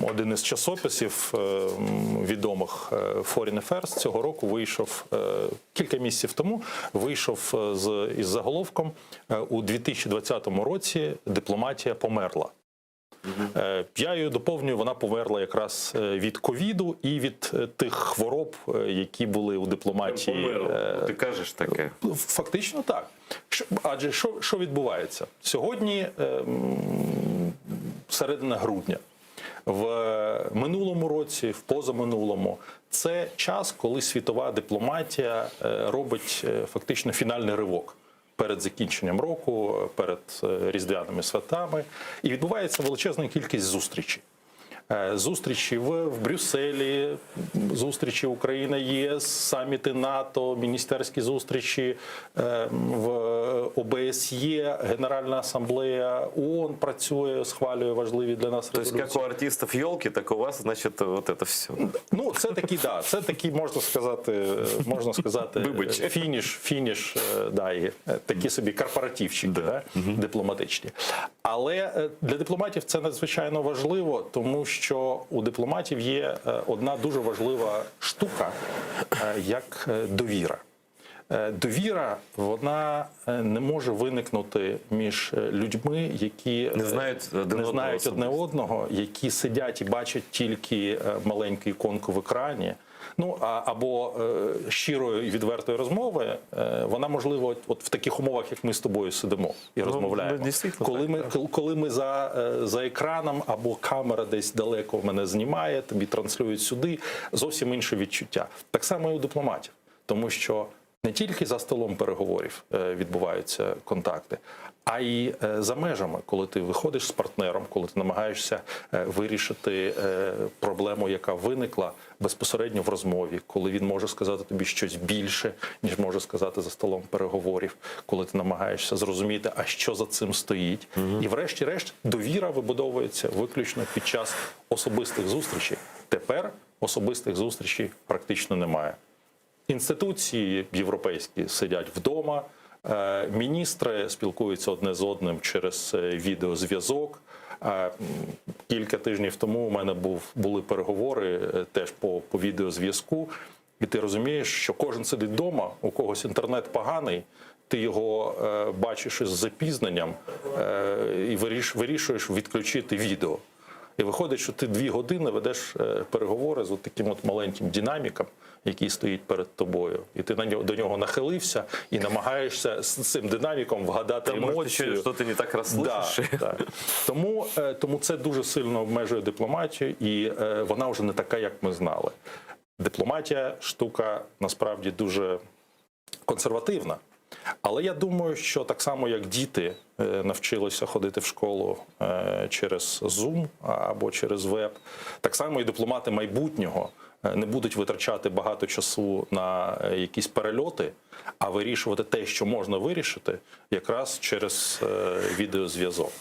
один із часописів відомих Foreign Affairs цього року вийшов, кілька місяців тому, вийшов із заголовком «У 2020 році дипломатія померла». Я її доповнюю, вона померла якраз від ковіду і від тих хвороб, які були у дипломатії. Померла, ти кажеш таке? Фактично так. Адже що відбувається? Сьогодні середина грудня. В минулому році, в позаминулому, це час, коли світова дипломатія робить фактично фінальний ривок перед закінченням року, перед різдвяними святами. І відбувається величезна кількість зустрічей. Зустрічі в Брюсселі, зустрічі Україна-ЄС, саміти НАТО, міністерські зустрічі в ОБСЄ, Генеральна асамблея ООН працює, схвалює важливі для нас резолюції. Тобто, як у артистів «Йолки», так у вас, значить, вот это все. Ну, це такий, да, це такий, можна сказати, фініш, да, і такі собі корпоративчики, да, дипломатичні. Але для дипломатів це надзвичайно важливо, тому що у дипломатів є одна дуже важлива штука, як довіра. Довіра, вона не може виникнути між людьми, які не знають одне одного, які сидять і бачать тільки маленьку іконку в екрані. Ну, або щирої і відвертої розмови, вона можлива от в таких умовах, як ми з тобою сидимо і розмовляємо. Коли ми за екраном, або камера десь далеко мене знімає, тобі транслюють сюди, зовсім інше відчуття. Так само і у дипломатів. Тому що не тільки за столом переговорів відбуваються контакти, а й за межами, коли ти виходиш з партнером, коли ти намагаєшся вирішити проблему, яка виникла безпосередньо в розмові, коли він може сказати тобі щось більше, ніж може сказати за столом переговорів, коли ти намагаєшся зрозуміти, а що за цим стоїть. І врешті-решт довіра вибудовується виключно під час особистих зустрічей. Тепер особистих зустрічей практично немає. Інституції європейські сидять вдома, міністри спілкуються одне з одним через відеозв'язок. Кілька тижнів тому у мене були переговори теж по відеозв'язку, і ти розумієш, що кожен сидить вдома, у когось інтернет поганий, ти його бачиш із запізненням і вирішуєш відключити відео. І виходить, що ти 2 години ведеш переговори з таким от маленьким динаміком, який стоїть перед тобою. І ти до нього нахилився і намагаєшся з цим динаміком вгадати емоцію. Що ти не так розслышиш. Да. Тому це дуже сильно обмежує дипломатію, і вона вже не така, як ми знали. Дипломатія – штука, насправді, дуже консервативна. Але я думаю, що так само, як діти навчилися ходити в школу через Zoom або через веб, так само і дипломати майбутнього не будуть витрачати багато часу на якісь перельоти, а вирішувати те, що можна вирішити, якраз через відеозв'язок.